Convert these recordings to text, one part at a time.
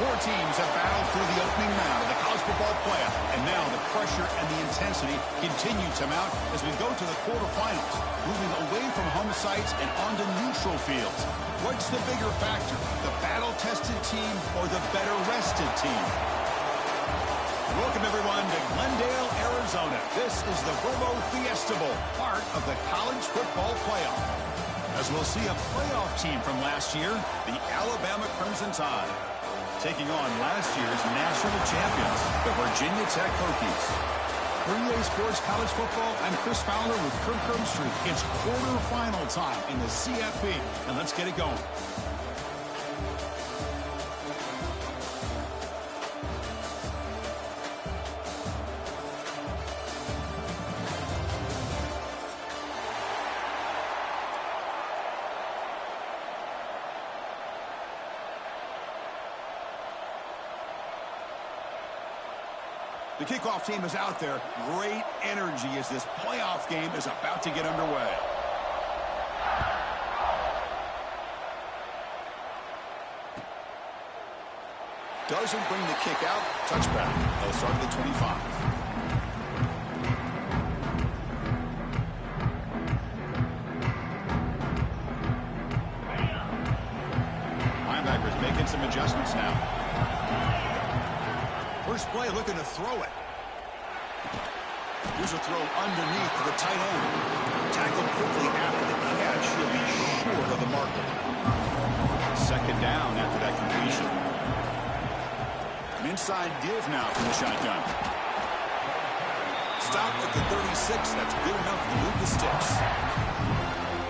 Four teams have battled through the opening round of the college football playoff, and now the pressure and the intensity continue to mount as we go to the quarterfinals, moving away from home sites and onto neutral fields. What's the bigger factor, the battle-tested team or the better-rested team? Welcome, everyone, to Glendale, Arizona. This is the Verbo Fiesta Bowl, part of the college football playoff. As we'll see a playoff team from last year, the Alabama Crimson Tide, taking on last year's national champions, the Virginia Tech Hokies. For EA Sports College Football, I'm Chris Fowler with Kirk Herbstreit. It's quarterfinal time in the CFP, and let's get it going. The kickoff team is out there. Great energy as this playoff game is about to get underway. Doesn't bring the kick out. Touchback. They'll start at the 25. Linebackers making some adjustments now. First play, looking to throw it. Here's a throw underneath to the tight end. Tackled quickly after the catch. He'll be short of the marker. Second down after that completion. An inside give now from the shotgun. Stopped at the 36. That's good enough to move the sticks.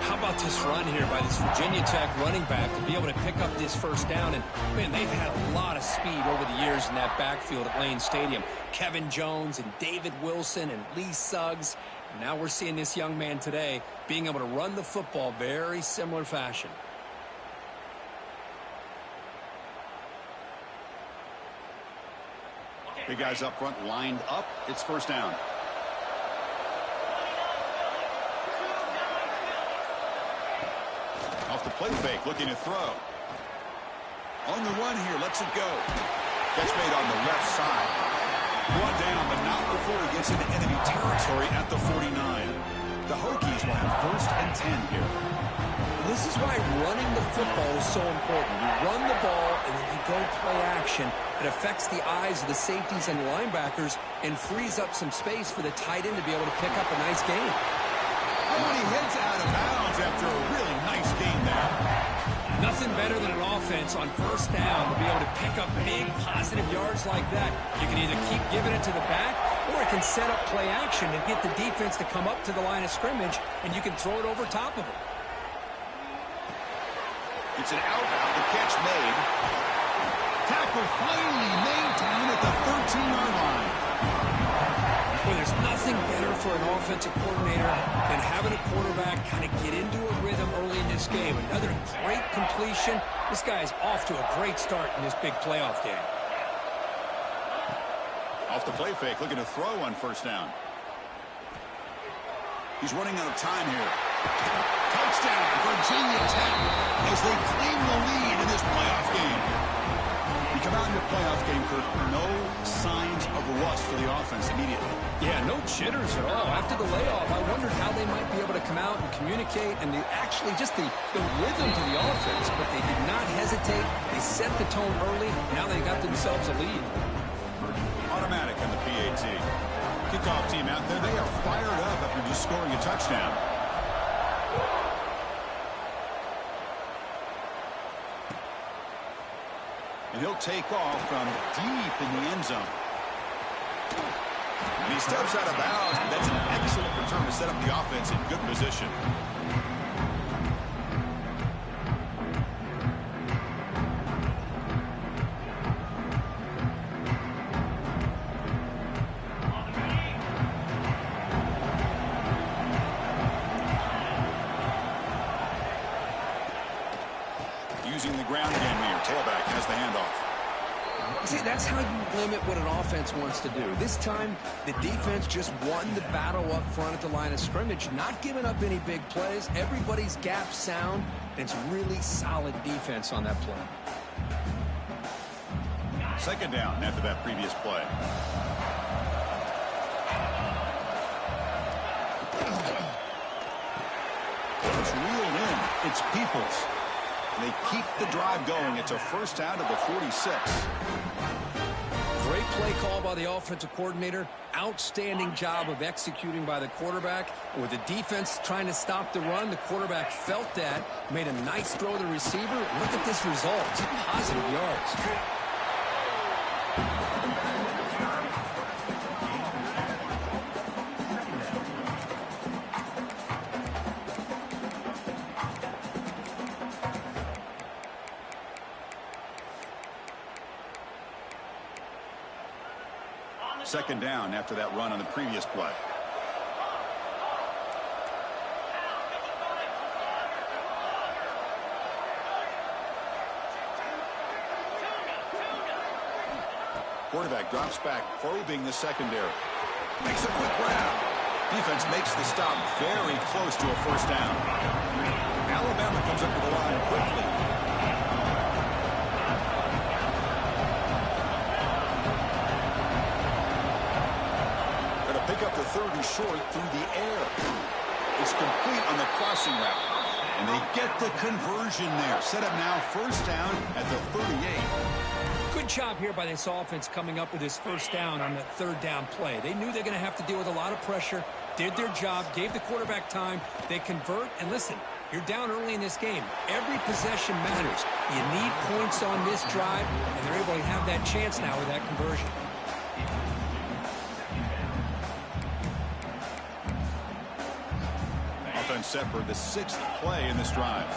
How about this run here by this Virginia Tech running back to be able to pick up this first down? And, man, they've had a lot of speed over the years in that backfield at Lane Stadium. Kevin Jones and David Wilson and Lee Suggs. And now we're seeing this young man today being able to run the football very similar fashion. Big guys up front lined up. It's first down. Off the play fake, looking to throw. On the run here, lets it go. Catch made on the left side. Brought down, but not before he gets into enemy territory at the 49. The Hokies will have first and 10 here. This is why running the football is so important. You run the ball, and then you go play action. It affects the eyes of the safeties and linebackers and frees up some space for the tight end to be able to pick up a nice gain. Oh, he heads out of bounds after a really nice gain there. Nothing better than an offense on first down to be able to pick up big positive yards like that. You can either keep giving it to the back, or it can set up play action and get the defense to come up to the line of scrimmage, and you can throw it over top of them. It's an out-out, the catch made. Tackle finally made down at the 13-yard line. Well, there's nothing better for an offensive coordinator than having a quarterback kind of get into a rhythm early in this game. Another great completion. This guy is off to a great start in this big playoff game. Off the play fake, looking to throw on first down. He's running out of time here. Touchdown, Virginia Tech, as they claim the lead in this playoff game. You come out in the playoff game, Kirk, no signs of rust for the offense immediately. Yeah, no jitters at all. After the layoff, I wondered how they might be able to come out and communicate and actually just the rhythm to the offense, but they did not hesitate. They set the tone early. Now they got themselves a lead. Automatic on the PAT. Kickoff team out there, they are fired up after just scoring a touchdown. And he'll take off from deep in the end zone. And he steps out of bounds, but that's an excellent return to set up the offense in good position. Using the ground game here. Tailback has the handoff. See, that's how you limit what an offense wants to do. This time, the defense just won the battle up front at the line of scrimmage, not giving up any big plays. Everybody's gap sound, and it's really solid defense on that play. Second down after that previous play. It's reeled in. It's Peoples. They keep the drive going. It's a first down to the 46. Great play call by the offensive coordinator. Outstanding job of executing by the quarterback. With the defense trying to stop the run, the quarterback felt that, made a nice throw to the receiver. Look at this result. Positive yards. Second down after that run on the previous play. Quarterback drops back, probing the secondary. Makes a quick grab. Defense makes the stop very close to a first down. Alabama comes up to the line quickly. Pick up the third and short through the air. It's complete on the crossing route. And they get the conversion there. Set up now first down at the 38. Good job here by this offense coming up with this first down on the third down play. They knew they're going to have to deal with a lot of pressure, did their job, gave the quarterback time. They convert, and listen, you're down early in this game. Every possession matters. You need points on this drive, and they're able to have that chance now with that conversion. Offense set for the sixth play in this drive.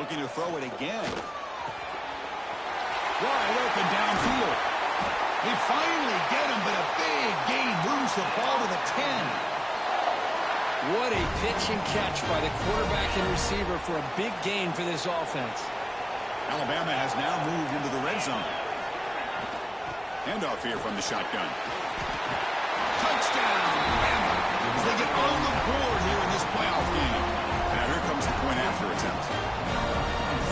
Looking to throw it again. Wide open downfield. They finally get him, but a big gain moves the ball to the 10. What a pitch and catch by the quarterback and receiver for a big gain for this offense. Alabama has now moved into the red zone. Handoff here from the shotgun. Touchdown, Alabama, as they get on the board here in this playoff game. Now here comes the point after attempt.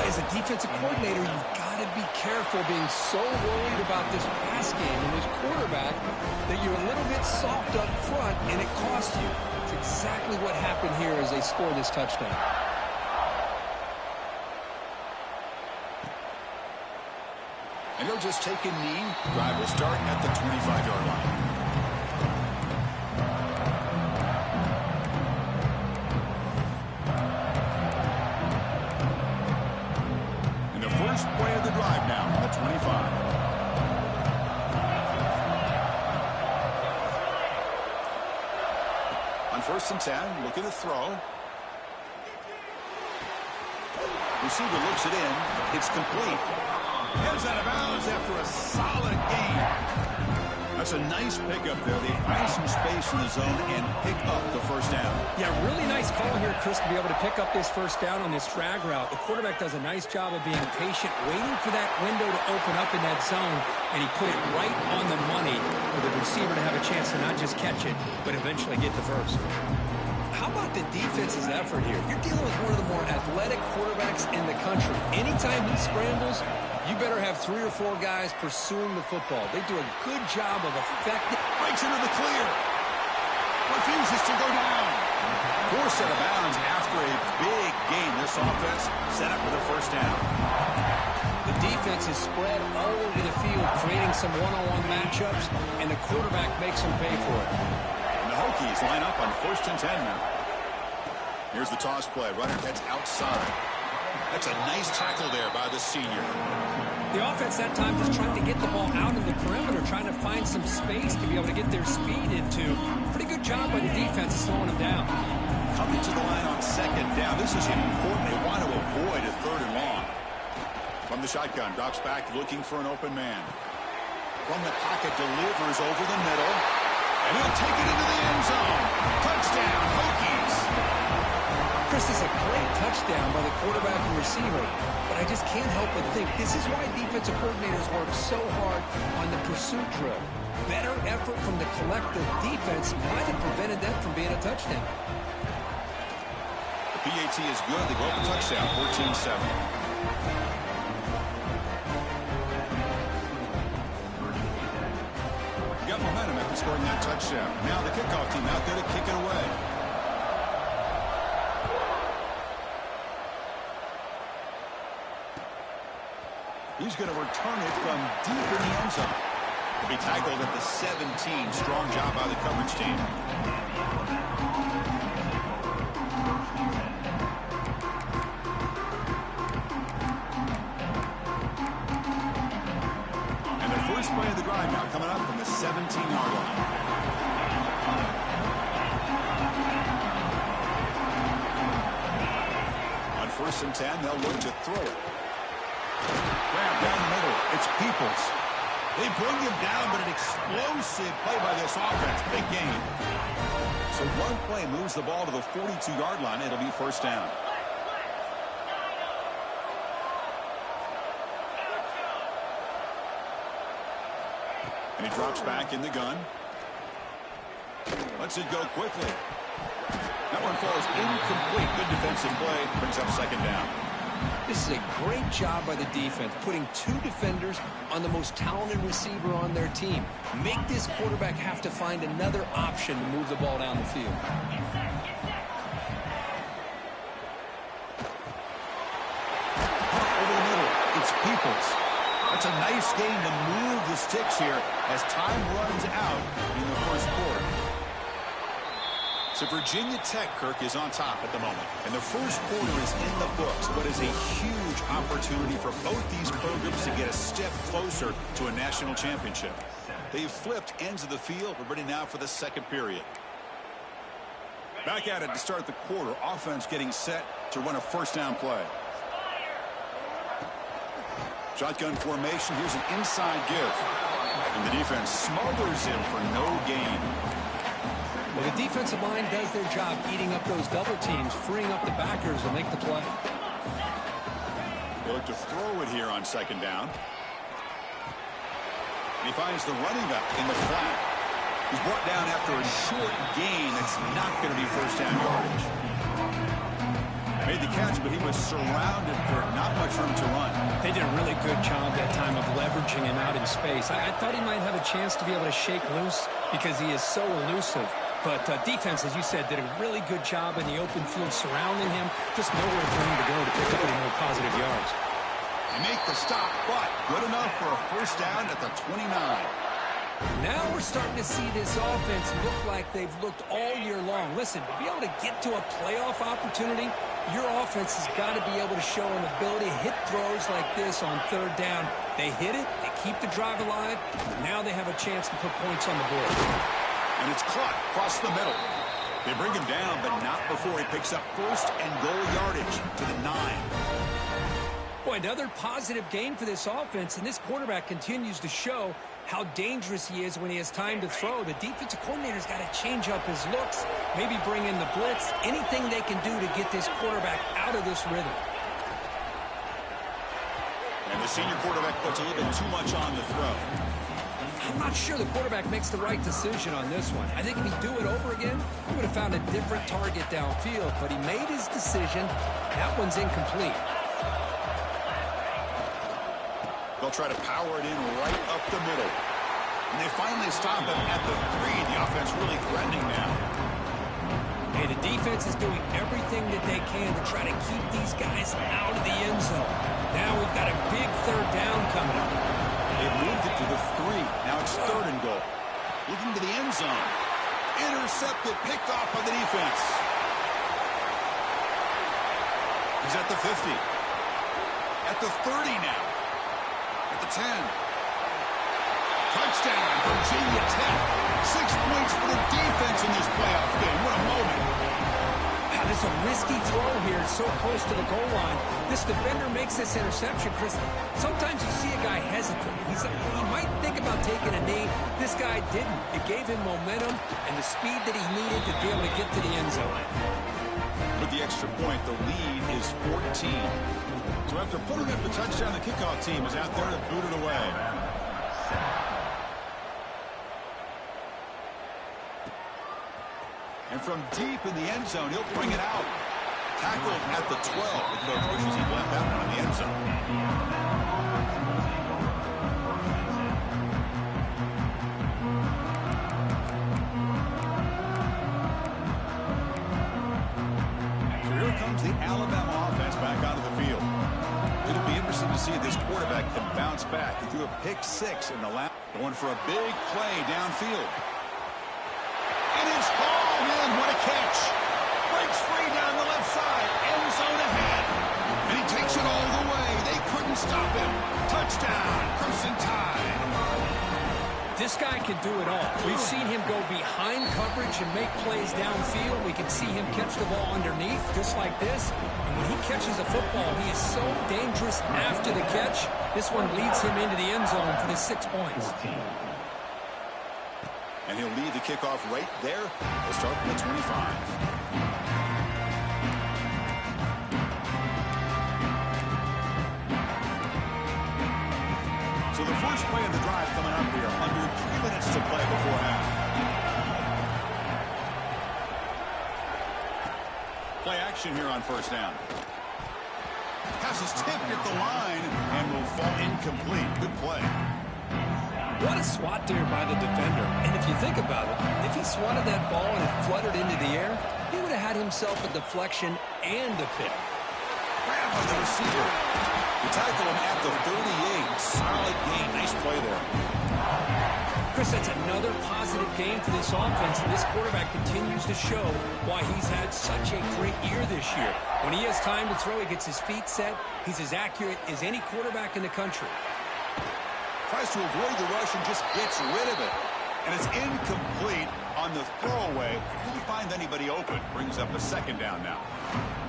As a defensive coordinator, you've got to be careful being so worried about this pass game and this quarterback that you're a little bit soft up front and it costs you. It's exactly what happened here as they score this touchdown. And he'll just take a knee. Drive will start at the 25-yard line. And the first play of the drive now from the 25. On 1st and 10, looking to throw. Receiver looks it in. It's complete. Heads out of bounds after a solid gain. That's a nice pickup there. They find some space in the zone and pick up the first down. Yeah, really nice call here, Chris, to be able to pick up this first down on this drag route. The quarterback does a nice job of being patient, waiting for that window to open up in that zone, and he put it right on the money for the receiver to have a chance to not just catch it, but eventually get the first. How about the defense's effort here? You're dealing with one of the more athletic quarterbacks in the country. Anytime he scrambles, you better have 3 or 4 guys pursuing the football. They do a good job of effective. Breaks into the clear. Refuses to go down. Forced out of bounds after a big gain. This offense set up for the first down. The defense is spread all over the field, creating some one-on-one matchups, and the quarterback makes them pay for it. And the Hokies line up on 1st and 10 now. Here's the toss play. Runner gets outside. That's a nice tackle there by the senior. The offense that time just trying to get the ball out of the perimeter, trying to find some space to be able to get their speed into. Pretty good job by the defense of slowing them down. Coming to the line on 2nd down. This is important. They want to avoid a 3rd and long. From the shotgun, drops back looking for an open man. From the pocket, delivers over the middle. And he'll take it into the end zone. Touchdown, Hokies. Chris, is a great touchdown by the quarterback and receiver, but I just can't help but think this is why defensive coordinators work so hard on the pursuit drill. Better effort from the collective defense might have prevented that from being a touchdown. The PAT is good. They go up a touchdown, 14-7. Got momentum after scoring that touchdown. Now the kickoff team out there to kick it away. He's going to return it from deep in the end zone. He'll be tackled at the 17. Strong job by the coverage team. And the first play of the drive now coming up from the 17-yard line. On 1st and 10, they'll look to throw it. Grab down the middle. It's Peoples. They bring him down, but an explosive play by this offense. Big gain. So one play moves the ball to the 42-yard line. It'll be 1st down. And he drops back in the gun. Lets it go quickly. That one falls incomplete. Good defensive play. Brings up 2nd down. This is a great job by the defense, putting 2 defenders on the most talented receiver on their team. Make this quarterback have to find another option to move the ball down the field. Over the middle, it's Peoples. That's a nice game to move the sticks here as time runs out in the 1st quarter. So Virginia Tech, Kirk, is on top at the moment. And the 1st quarter is in the books, but is a huge opportunity for both these programs to get a step closer to a national championship. They've flipped ends of the field. We're ready now for the 2nd period. Back at it to start the quarter. Offense getting set to run a 1st down play. Shotgun formation. Here's an inside give. And the defense smothers him for no gain. Well, the defensive line does their job eating up those double teams, freeing up the backers to make the play. They look to throw it here on 2nd down. He finds the running back in the flat. He's brought down after a short gain. That's not going to be 1st down yardage. Made the catch, but he was surrounded for not much room to run. They did a really good job that time of leveraging him out in space. I thought he might have a chance to be able to shake loose because he is so elusive. But defense, as you said, did a really good job in the open field surrounding him. Just nowhere for him to go to pick up any more positive yards. They make the stop, but good enough for a 1st down at the 29. Now we're starting to see this offense look like they've looked all year long. Listen, to be able to get to a playoff opportunity, your offense has got to be able to show an ability to hit throws like this on 3rd down. They hit it, they keep the drive alive, now they have a chance to put points on the board. And it's Cluck across the middle. They bring him down, but not before he picks up 1st and goal yardage to the 9. Boy, another positive game for this offense, and this quarterback continues to show how dangerous he is when he has time to throw. The defensive coordinator's got to change up his looks, maybe bring in the blitz, anything they can do to get this quarterback out of this rhythm. And the senior quarterback puts a little bit too much on the throw. I'm not sure the quarterback makes the right decision on this one. I think if he'd do it over again, he would have found a different target downfield, but he made his decision. That one's incomplete. They'll try to power it in right up the middle. And they finally stop him at the 3. The offense really threatening now. Hey, the defense is doing everything that they can to try to keep these guys out of the end zone. Now we've got a big 3rd down coming up. They've moved it to the 3. Now it's 3rd and goal. Looking to the end zone. Intercepted, picked off by the defense. He's at the 50. At the 30 now. At the 10. Touchdown, Virginia Tech. 6 points for the defense in this playoff game. What a moment. Wow, this is a risky throw here. It's so close to the goal line. This defender makes this interception, Chris. Sometimes you see a guy hesitate. He might think about taking a knee. This guy didn't. It gave him momentum and the speed that he needed to be able to get to the end zone. With the extra point, the lead is 14. So after putting up the touchdown, the kickoff team is out there to boot it away. And from deep in the end zone, he'll bring it out. Tackled at the 12. The coach wishes he left that one in the end zone. So here comes the Alabama offense back onto the field. It'll be interesting to see if this quarterback can bounce back. He threw a pick-6 in the last. Going for a big play downfield. And it's hauled in. What a catch. Breaks free down the left side. End zone ahead. And he takes it all the way. They couldn't stop him. Touchdown. Crimson Tide. This guy can do it all. We've seen him go behind coverage and make plays downfield. We can see him catch the ball underneath just like this. And when he catches a football, he is so dangerous after the catch. This one leads him into the end zone for the 6 points. And he'll lead the kickoff right there. We'll start from the 25. So the first play of the drive coming up here. Under 3 minutes to play before half. Play action here on first down. Pass is tipped at the line and will fall incomplete. Good play. What a swat there by the defender. And if you think about it, if he swatted that ball and it fluttered into the air, he would have had himself a deflection and a pick. Grab by the receiver. You tackle him at the 38. Solid gain. Nice play there. Chris, that's another positive game for this offense. And this quarterback continues to show why he's had such a great year this year. When he has time to throw, he gets his feet set. He's as accurate as any quarterback in the country. Tries to avoid the rush and just gets rid of it. And it's incomplete on the throwaway. Didn't find anybody open. Brings up a second down now.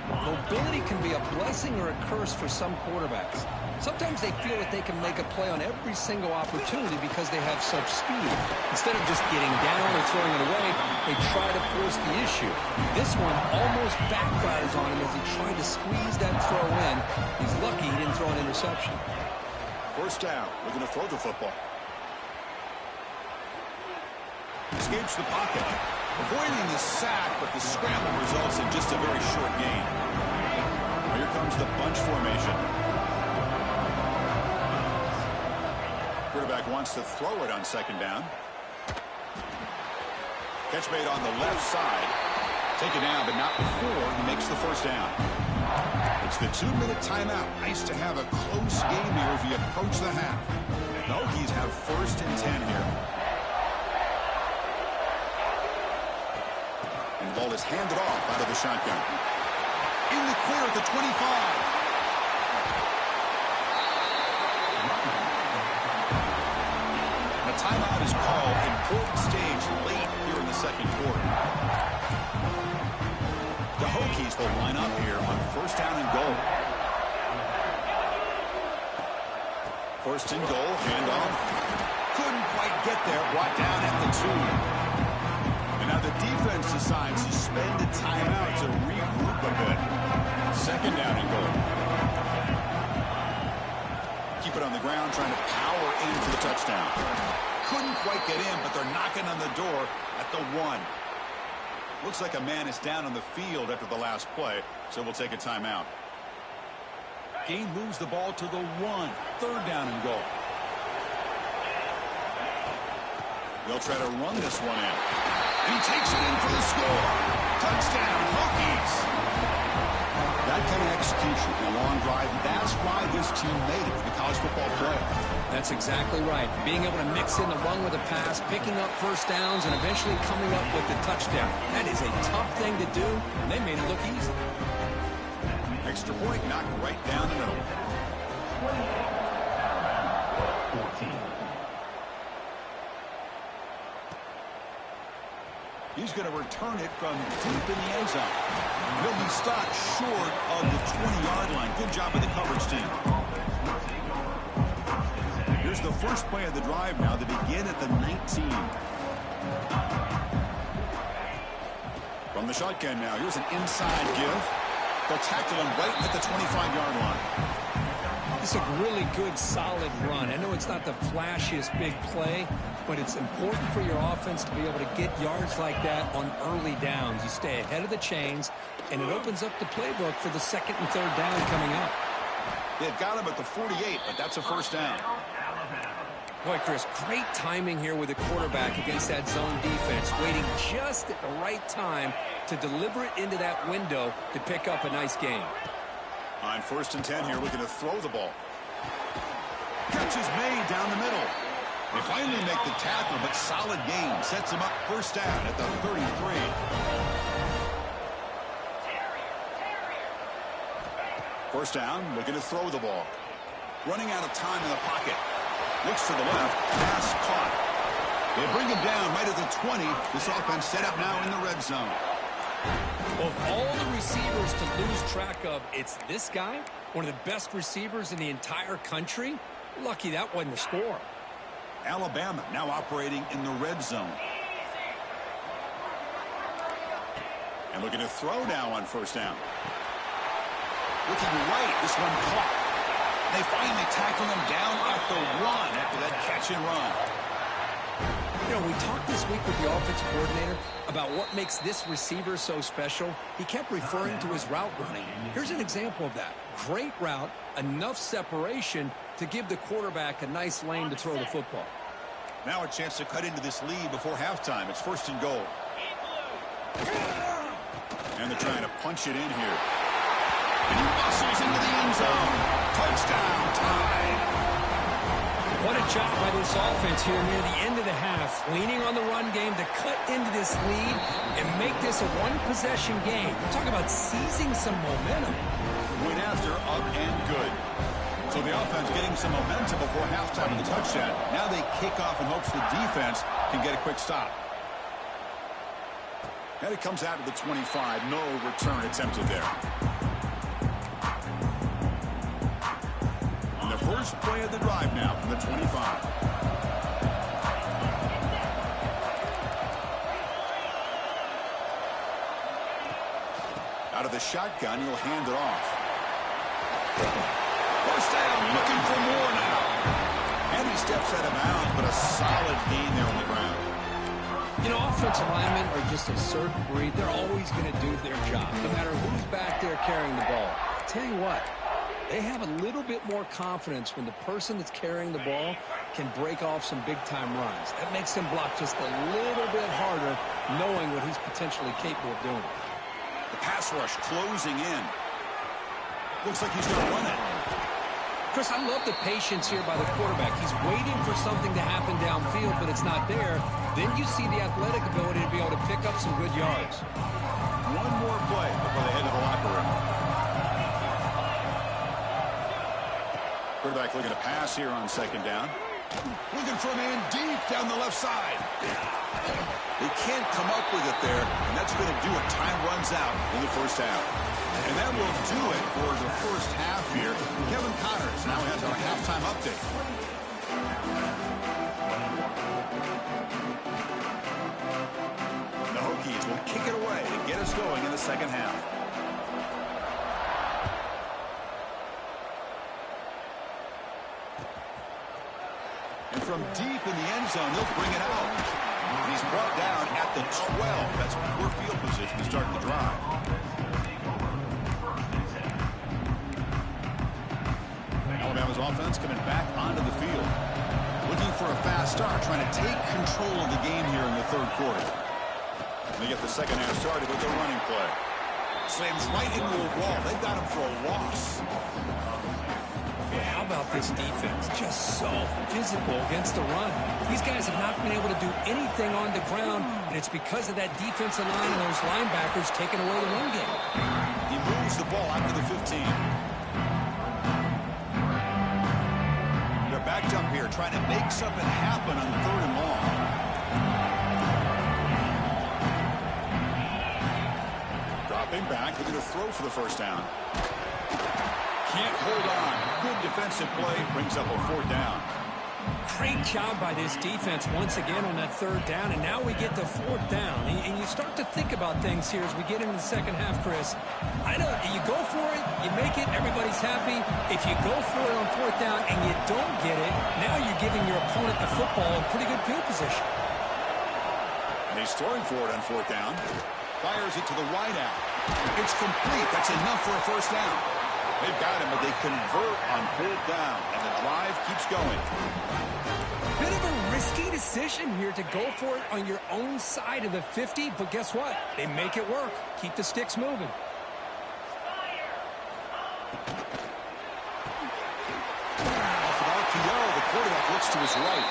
Mobility can be a blessing or a curse for some quarterbacks. Sometimes they feel that they can make a play on every single opportunity because they have such speed. Instead of just getting down or throwing it away, they try to force the issue. This one almost backfires on him as he tried to squeeze that throw in. He's lucky he didn't throw an interception. First down. We're going to throw the football. Escapes the pocket. Avoiding the sack, but the scramble results in just a very short gain. Here comes the bunch formation. Quarterback wants to throw it on second down. Catch made on the left side. Taken down, but not before he makes the first down. It's the 2-minute timeout. Nice to have a close game here as we approach the half. The Hokies have first and 10 here. And the ball is handed off out of the shotgun. In the clear at the 25. A timeout is called. Important stage late here in the second quarter. The Hokies will line up here on first down and goal. First and goal, handoff. Couldn't quite get there, brought down at the 2. And now the defense decides to spend a timeout to regroup a bit. Second down and goal. Keep it on the ground, trying to power in for the touchdown. Couldn't quite get in, but they're knocking on the door at the 1. Looks like a man is down on the field after the last play, so we'll take a timeout. Gain moves the ball to the 1. Third down and goal. They'll try to run this one in. And he takes it in for the score. Touchdown, Hokies. That kind of execution in a long drive, that's why this team made it to the college football playoff. That's exactly right. Being able to mix in the run with a pass, picking up first downs, and eventually coming up with the touchdown. That is a tough thing to do, and they made it look easy. Extra point knocked right down the middle. 14. He's going to return it from deep in the end zone. He'll be stopped short of the 20-yard line. Good job by the coverage team. Here's the first play of the drive now to begin at the 19. From the shotgun now, here's an inside give. They'll tackle him right at the 25-yard line. It's a really good, solid run. I know it's not the flashiest big play, but it's important for your offense to be able to get yards like that on early downs. You stay ahead of the chains, and it opens up the playbook for the second and third down coming up. They've got him at the 48, but that's a first down. Boy, Chris, great timing here with the quarterback against that zone defense, waiting just at the right time to deliver it into that window to pick up a nice gain. On 1st and 10 here, looking to throw the ball. Catch is made down the middle. They finally make the tackle, but solid gain. Sets him up first down at the 33. First down, looking to throw the ball. Running out of time in the pocket. Looks to the left. Pass caught. They bring him down right at the 20. This offense set up now in the red zone. Of all the receivers to lose track of, it's this guy, one of the best receivers in the entire country. Lucky that wasn't the score. Alabama now operating in the red zone. And looking to throw now on first down. Looking right, this one caught. They finally tackle him down at the 1 after that catch and run. You know, we talked this week with the offensive coordinator about what makes this receiver so special. He kept referring to his route running. Here's an example of that. Great route, enough separation to give the quarterback a nice lane to throw the football. Now a chance to cut into this lead before halftime. It's 1st and goal. And they're trying to punch it in here. And he muscles into the end zone. Touchdown, tied. What a job by this offense here near the end of the half, leaning on the run game to cut into this lead and make this a one-possession game. We're talking about seizing some momentum. Went after, up and good. So the offense getting some momentum before halftime with the touchdown. Now they kick off in hopes the defense can get a quick stop. And it comes out to the 25. No return attempted there. And the first play of the drive now from the 25. Out of the shotgun, he'll hand it off. First down, looking for more now. And he steps out of bounds, but a solid gain there on the ground. You know, offensive linemen are just a certain breed. They're always going to do their job, no matter who's back there carrying the ball. I'll tell you what, they have a little bit more confidence when the person that's carrying the ball can break off some big-time runs. That makes them block just a little bit harder, knowing what he's potentially capable of doing. The pass rush closing in. Looks like he's going to run it. Chris, I love the patience here by the quarterback. He's waiting for something to happen downfield, but it's not there. Then you see the athletic ability to be able to pick up some good yards. One more play before they head to the locker room. Quarterback looking to pass here on second down. Looking for a man deep down the left side. They can't come up with it there, and that's going to do it. Time runs out in the first half. And that will do it for the first half here. Kevin Connors now has our halftime update. The Hokies will kick it away to get us going in the second half. And from deep in the end zone, they'll bring it out. He's brought down at the 12. That's poor field position to start the drive. Alabama's offense coming back onto the field. Looking for a fast start, trying to take control of the game here in the third quarter. And they get the second half started with a running play. Slams right into a wall. They've got him for a loss. Boy, how about this defense? Just so physical against the run. These guys have not been able to do anything on the ground, and it's because of that defensive line and those linebackers taking away the run game. He moves the ball out to the 15. They're backed up here trying to make something happen on third and long. Dropping back, looking to throw for the first down. Can't hold on. Good defensive play brings up a fourth down. Great job by this defense once again on that third down, and now we get to fourth down. And you start to think about things here as we get into the second half, Chris. I know you go for it, you make it, everybody's happy. If you go for it on fourth down and you don't get it, now you're giving your opponent the football in pretty good field position. And he's throwing for it on fourth down. Fires it to the wide out. It's complete. That's enough for a first down. They've got him, but they convert on fourth down, and the drive keeps going. Bit of a risky decision here to go for it on your own side of the 50, but guess what? They make it work. Keep the sticks moving. Off of RPO, the quarterback looks to his right.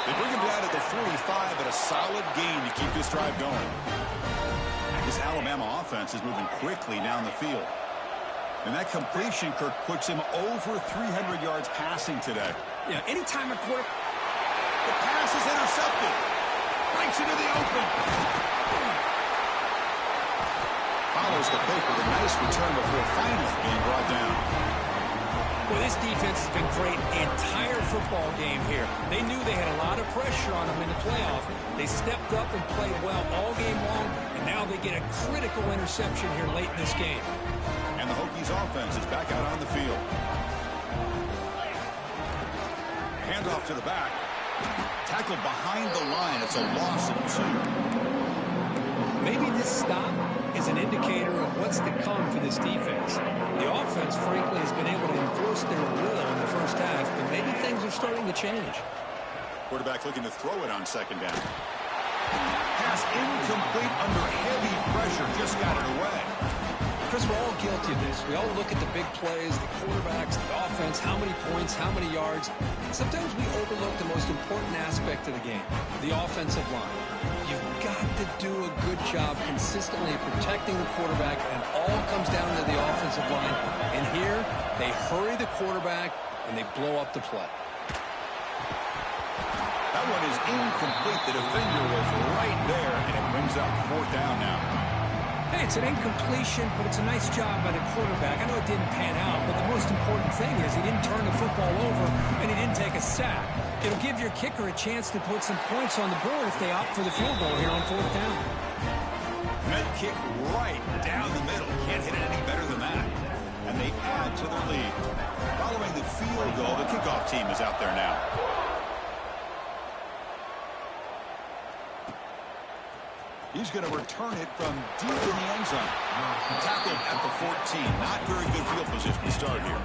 They bring him down at the 45, but a solid gain to keep this drive going. This Alabama offense is moving quickly down the field. And that completion, Kirk, puts him over 300 yards passing today. Yeah, anytime a quarterback... The pass is intercepted. Breaks into the open. Follows the play with a nice return before finally being brought down. Well, this defense has been great the entire football game here. They knew they had a lot of pressure on them in the playoff. They stepped up and played well all game long, and now they get a critical interception here late in this game. And the Hokies offense is back out on the field. Handoff to the back. Tackled behind the line. It's a loss of 2. Maybe this stop is an indicator of what's to come for this defense. The offense, frankly, has been able to enforce their will in the first half, but maybe things are starting to change. Quarterback looking to throw it on second down. Pass incomplete under heavy pressure. Just got it away. Chris, we're all guilty of this. We all look at the big plays, the quarterbacks, the offense, how many points, how many yards. Sometimes we overlook the most important aspect of the game, the offensive line. You've got to do a good job consistently protecting the quarterback, and it all comes down to the offensive line. And here, they hurry the quarterback, and they blow up the play. That one is incomplete. The defender was right there, and it brings up fourth down now. Hey, it's an incompletion, but it's a nice job by the quarterback. I know it didn't pan out, but the most important thing is he didn't turn the football over, and he didn't take a sack. It'll give your kicker a chance to put some points on the board if they opt for the field goal here on fourth down. Med kick right down the middle. Can't hit it any better than that. And they add to their lead. Following the field goal, the kickoff team is out there now. He's going to return it from deep in the end zone. Tackled at the 14. Not very good field position to start here.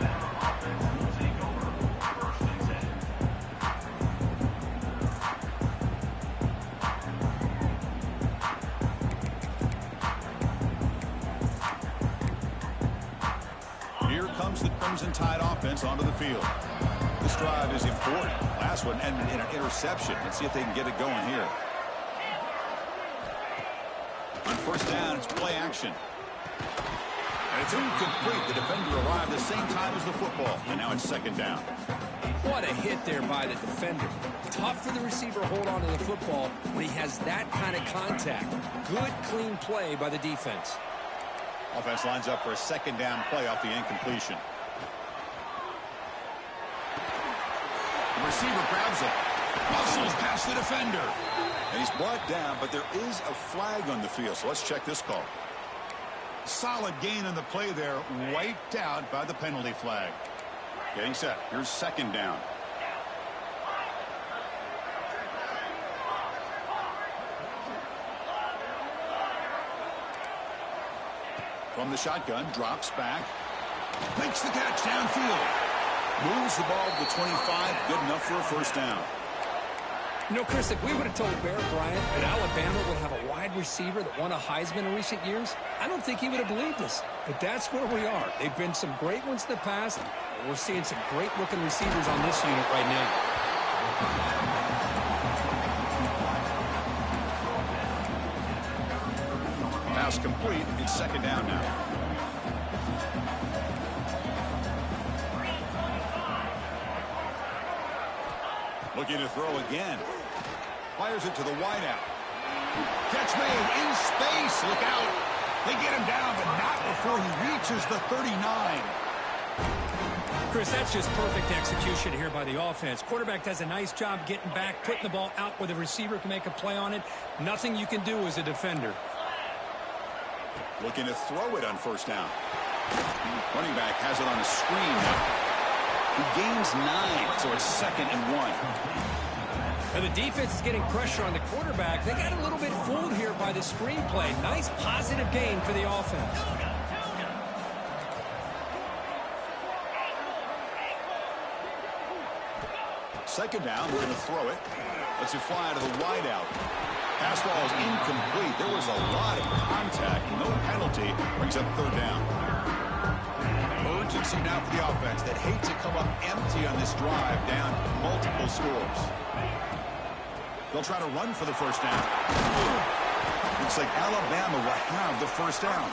Here comes the Crimson Tide offense onto the field. This drive is important. Last one ended in an interception. Let's see if they can get it going here. On first down, it's play action. And it's incomplete. The defender arrived at the same time as the football. And now it's second down. What a hit there by the defender. Tough for the receiver to hold on to the football when he has that kind of contact. Good, clean play by the defense. Offense lines up for a second down play off the incompletion. The receiver grabs it. Muscles past the defender. And he's brought down, but there is a flag on the field. So let's check this call. Solid gain on the play there, wiped out by the penalty flag. Getting set. Here's second down. From the shotgun, drops back. Makes the catch downfield. Moves the ball to the 25. Good enough for a first down. You know, Chris, if we would have told Bear Bryant that Alabama would have a wide receiver that won a Heisman in recent years, I don't think he would have believed us. But that's where we are. They've been some great ones in the past. We're seeing some great-looking receivers on this unit right now. Pass complete. It's second down now. Looking to throw again. Fires it to the wideout. Catch made in space. Look out. They get him down, but not before he reaches the 39. Chris, that's just perfect execution here by the offense. Quarterback does a nice job getting back, putting the ball out where the receiver can make a play on it. Nothing you can do as a defender. Looking to throw it on first down. Running back has it on a screen now. He gains 9, so it's 2nd and 1. And the defense is getting pressure on the quarterback. They got a little bit fooled here by the screenplay. Nice positive gain for the offense. Second down, we're going to throw it. Let's it fly to the wideout. Pass ball is incomplete. There was a lot of contact. No penalty. Brings up 3rd down. Urgency now for the offense that hate to come up empty on this drive, down multiple scores. They'll try to run for the first down. Looks like Alabama will have the first down.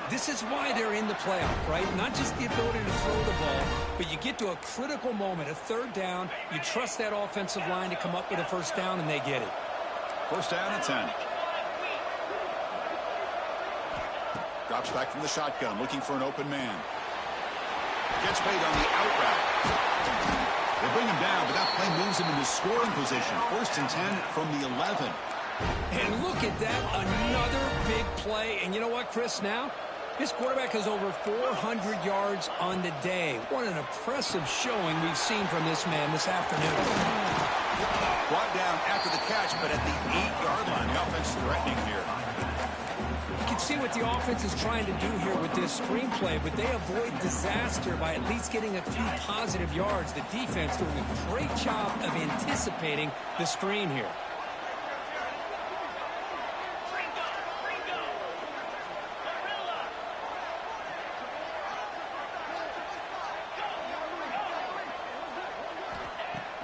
This is why they're in the playoff, right? Not just the ability to throw the ball, but you get to a critical moment, a 3rd down. You trust that offensive line to come up with a first down, and they get it. First down and 10. Drops back from the shotgun, looking for an open man. Gets made on the out route. They bring him down, but that play moves him into scoring position. 1st and 10 from the 11. And look at that, another big play. And you know what, Chris, now? This quarterback has over 400 yards on the day. What an impressive showing we've seen from this man this afternoon. Brought down after the catch, but at the 8-yard line. The offense threatening here. You can see what the offense is trying to do here with this screenplay, but they avoid disaster by at least getting a few positive yards. The defense doing a great job of anticipating the screen here.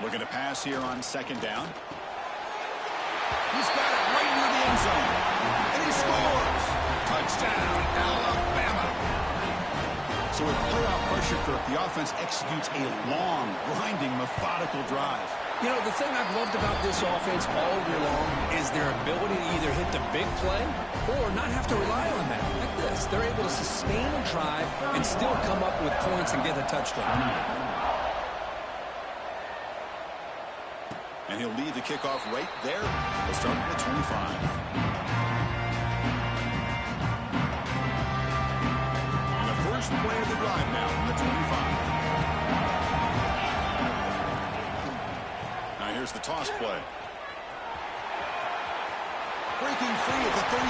Looking to pass here on 2nd down. He's got it right near the end zone. And he scores. Touchdown, Alabama. So with playoff pressure, Kirk, the offense executes a long, grinding, methodical drive. You know, the thing I've loved about this offense all year long is their ability to either hit the big play or not have to rely on that. Like this, they're able to sustain a drive and still come up with points and get a touchdown. And he'll lead the kickoff right there. We'll start at the 25. And the first play of the drive now from the 25. Now here's the toss play. Breaking free at the 35.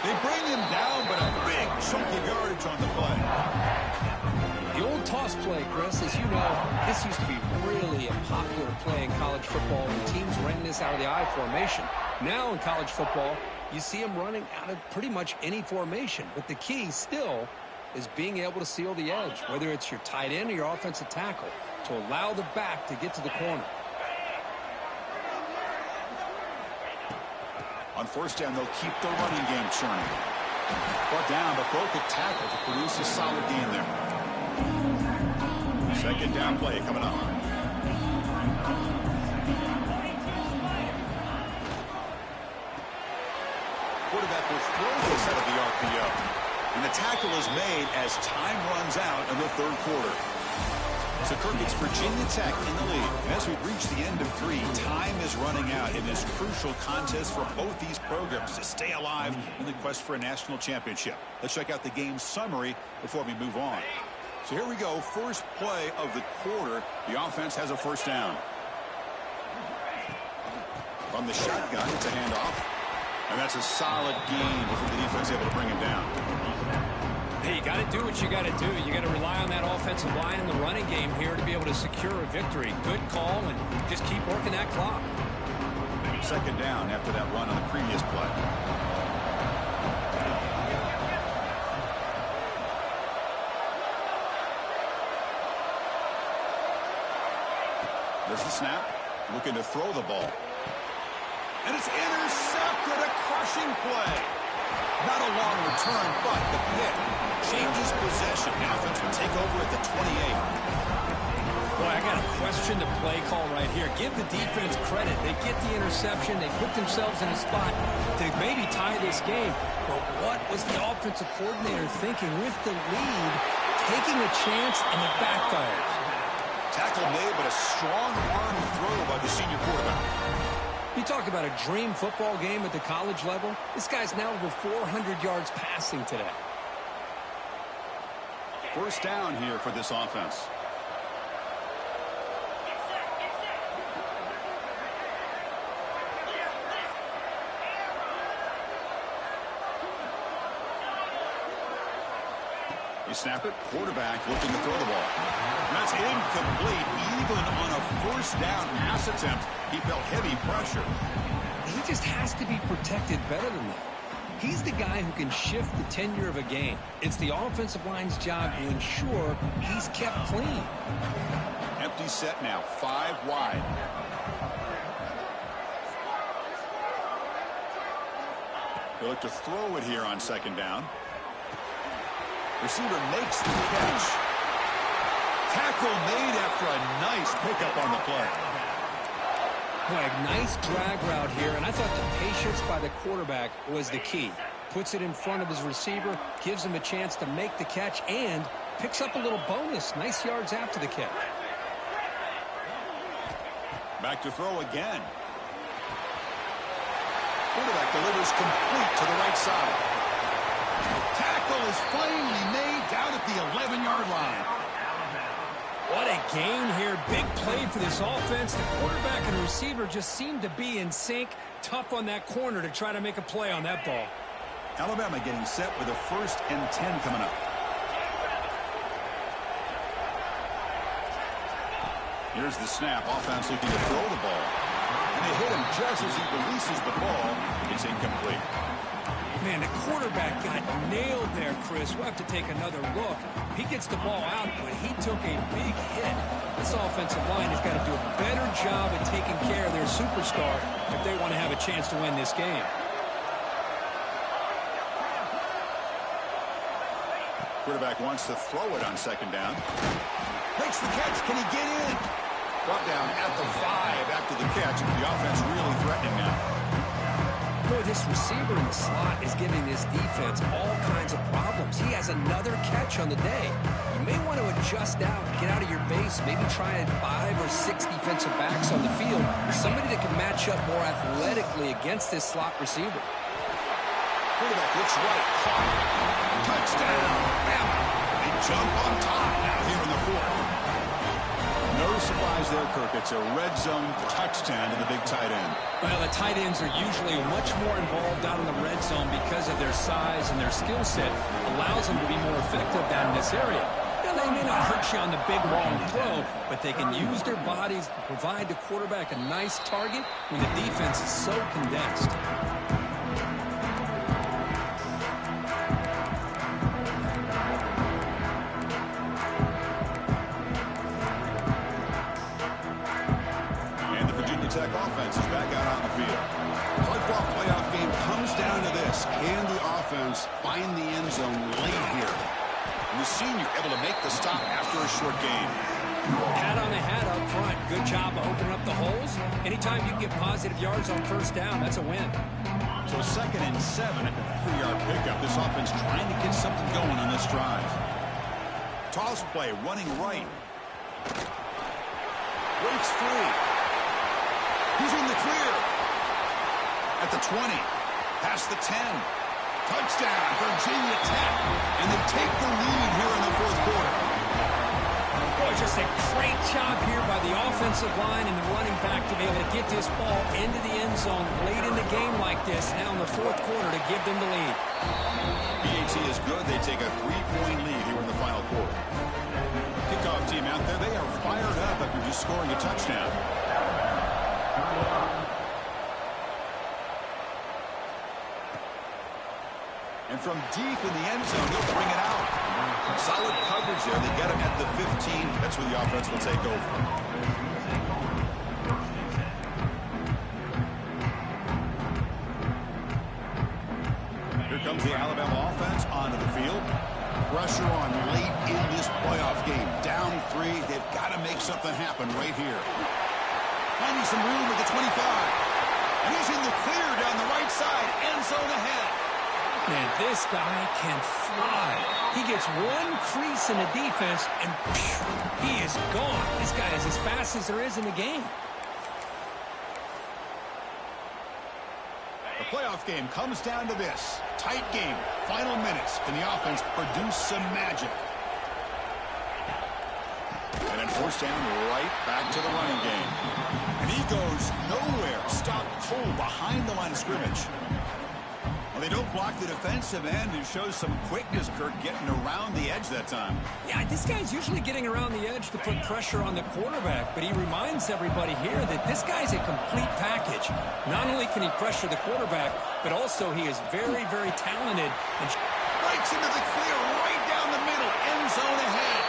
They bring him down, but a big chunk of yardage on the play. The old toss play, Chris, as you know, this used to be really a popular play in college football. The teams ran this out of the I formation. Now in college football, you see them running out of pretty much any formation. But the key still is being able to seal the edge, whether it's your tight end or your offensive tackle, to allow the back to get to the corner. On first down, they'll keep the running game churning. Brought down, but broke a tackle to produce a solid gain there. Second down play coming up. Quarterback will throw this out of the RPO. And the tackle is made as time runs out in the 3rd quarter. So Kirk, it's Virginia Tech in the lead. And as we reach the end of 3, time is running out in this crucial contest for both these programs to stay alive in the quest for a national championship. Let's check out the game summary before we move on. So here we go, first play of the quarter. The offense has a first down. From the shotgun, it's a handoff. And that's a solid gain before the defense able to bring him down. Hey, you got to do what you got to do. You got to rely on that offensive line and the running game here to be able to secure a victory. Good call, and just keep working that clock. Second down after that run on the previous play. There's the snap. Looking to throw the ball. And it's intercepted. A crushing play. Not a long return, but the pick changes possession. The offense will take over at the 28. Boy, I got to question the play call right here. Give the defense credit. They get the interception. They put themselves in a spot to maybe tie this game. But what was the offensive coordinator thinking with the lead? taking a chance, and it backfires. Tackle made, but a strong arm throw by the senior quarterback. You talk about a dream football game at the college level. This guy's now over 400 yards passing today. First down here for this offense. You snap it, quarterback looking to throw the ball. That's incomplete. Even on a first down pass attempt, he felt heavy pressure. He just has to be protected better than that. He's the guy who can shift the tenure of a game. It's the offensive line's job to ensure he's kept clean. Empty set now, 5 wide. He'll look to throw it here on second down. Receiver makes the catch. Tackle made after a nice pickup on the play. Boy, nice drag route here, and I thought the patience by the quarterback was the key. Puts it in front of his receiver, gives him a chance to make the catch, and picks up a little bonus. Nice yards after the catch. Back to throw again. Quarterback delivers complete to the right side. Tackle is finally made down at the 11-yard line. What a gain here. Big play for this offense. The quarterback and receiver just seem to be in sync. Tough on that corner to try to make a play on that ball. Alabama getting set with a 1st and 10 coming up. Here's the snap. Offense looking to throw the ball. And they hit him just as he releases the ball. It's incomplete. Man, the quarterback got nailed there, Chris. We'll have to take another look. He gets the ball out, but he took a big hit. This offensive line has got to do a better job at taking care of their superstar if they want to have a chance to win this game. Quarterback wants to throw it on second down. Makes the catch. Can he get in? Brought down at the 5 after the catch. The offense really threatening now. Boy, this receiver in the slot is giving this defense all kinds of problems. He has another catch on the day. You may want to adjust out, get out of your base, maybe try 5 or 6 defensive backs on the field. Somebody that can match up more athletically against this slot receiver. Quarterback looks right. Touchdown. They jump on top now here in the 4th. No surprise there, Kirk. It's a red zone touchdown to the big tight end. Well, the tight ends are usually much more involved out in the red zone because of their size and their skill set. Allows them to be more effective down in this area. Now, they may not hurt you on the big, long throw, but they can use their bodies to provide the quarterback a nice target when the defense is so condensed. Tech offense is back out on the field. College ball playoff game comes down to this. Can the offense find the end zone late here? And the senior able to make the stop after a short game. Hat on the hat up front. Good job of opening up the holes. Anytime you get positive yards on first down, that's a win. So 2nd and 7 at the 3-yard pickup. This offense trying to get something going on this drive. Toss play, running right. Breaks free. He's in the clear. At the 20. Past the 10. Touchdown, Virginia Tech. And they take the lead here in the 4th quarter. Boy, just a great job here by the offensive line and the running back to be able to get this ball into the end zone late in the game like this, now in the 4th quarter to give them the lead. PAT is good. They take a 3-point lead here in the final quarter. Kickoff team out there, they are fired up after just scoring a touchdown. And from deep in the end zone, he'll bring it out. Solid coverage there. They get him at the 15. That's where the offense will take over. Here comes the Alabama offense onto the field. Pressure on late in this playoff game. Down 3. They've got to make something happen right here. Finding some room at the 25. And he's in the clear down the right side. End zone ahead. Man, this guy can fly. He gets one crease in the defense, and phew, he is gone. This guy is as fast as there is in the game. The playoff game comes down to this. Tight game. Final minutes. Can the offense produce some magic? And then forced down right back to the running game. And he goes nowhere. Stopped cold behind the line of scrimmage. Well, they don't block the defensive end and shows some quickness, Kirk, getting around the edge that time. Yeah, this guy's usually getting around the edge to put pressure on the quarterback, but he reminds everybody here that this guy's a complete package. Not only can he pressure the quarterback, but also he is very, very talented. And breaks into the clear right down the middle. End zone ahead.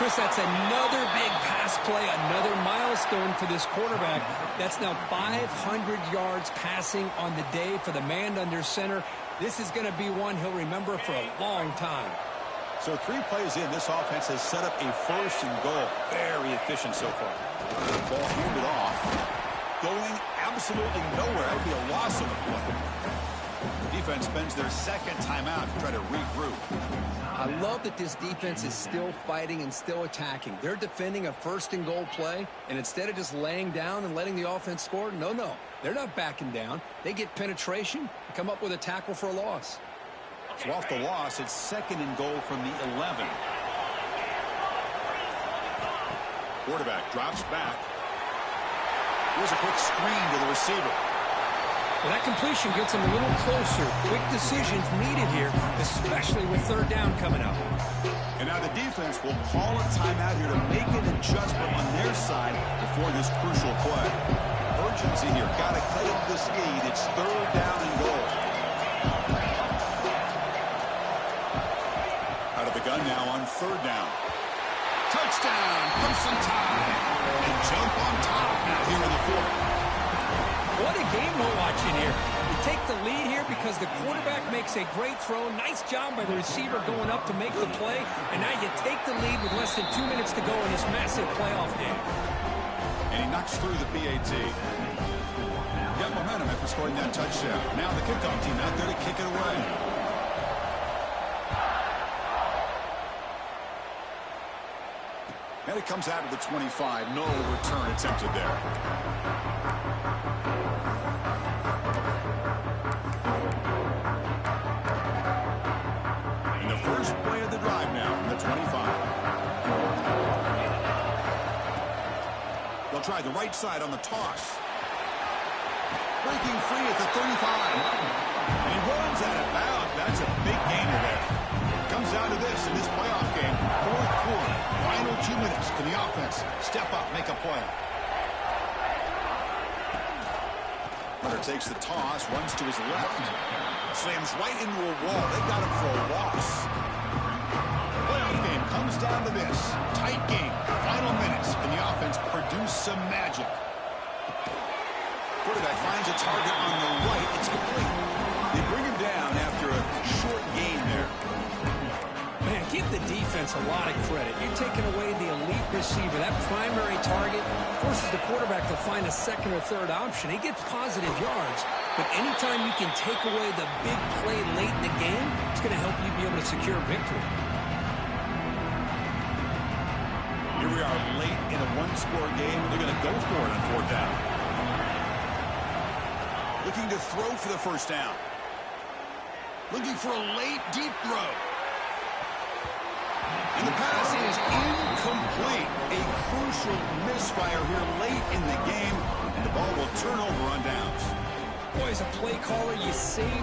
Chris, that's another big pass play, another milestone for this quarterback. That's now 500 yards passing on the day for the man under center. This is going to be one he'll remember for a long time. So 3 plays in, this offense has set up a 1st and goal. Very efficient so far. Ball handed off. Going absolutely nowhere. That would be a loss of a play. Defense spends their 2nd timeout to try to regroup. I love that this defense is still fighting and still attacking. They're defending a 1st and goal play, and instead of just laying down and letting the offense score, no. They're not backing down. They get penetration and come up with a tackle for a loss. So off the loss, it's 2nd and goal from the 11. Quarterback drops back. Here's a quick screen to the receiver. Well, that completion gets him a little closer. Quick decisions needed here, especially with 3rd down coming up. And now the defense will call a timeout here to make an adjustment on their side before this crucial play. Urgency here. Got to cut into this lead. It's 3rd down and goal. Out of the gun now on 3rd down. Touchdown, Crimson Tide. And jump on top now here in the 4th. What a game we're watching here. You take the lead here because the quarterback makes a great throw. Nice job by the receiver going up to make the play. And now you take the lead with less than 2 minutes to go in this massive playoff game. And he knocks through the PAT. Got momentum after scoring that touchdown. Now the kickoff team out there to kick it away. And it comes out of the 25. No return attempted there. And the first play of the drive now from the 25. They'll try the right side on the toss. Breaking free at the 35. And he runs out of bounds. That's a big gainer there. Comes down to this in this playoff game. 4th quarter. Final 2 minutes. Can the offense step up, make a play? Hunter takes the toss, runs to his left. Slams right into a wall. They got him for a loss. The playoff game comes down to this. Tight game. Final minutes. Can the offense produce some magic? Quarterback finds a target on the right. It's complete. They bring him down after a short gain there. Man, give the defense a lot of credit. You're taking away the elite receiver. That primary target forces the quarterback to find a 2nd or 3rd option. He gets positive yards, but anytime you can take away the big play late in the game, it's going to help you be able to secure victory. Here we are late in a 1-score game. They're going to go for it on 4th down. Looking to throw for the 1st down. Looking for a late, deep throw. And the pass is incomplete. A crucial misfire here late in the game. And the ball will turn over on downs. Boy, as a play caller, you save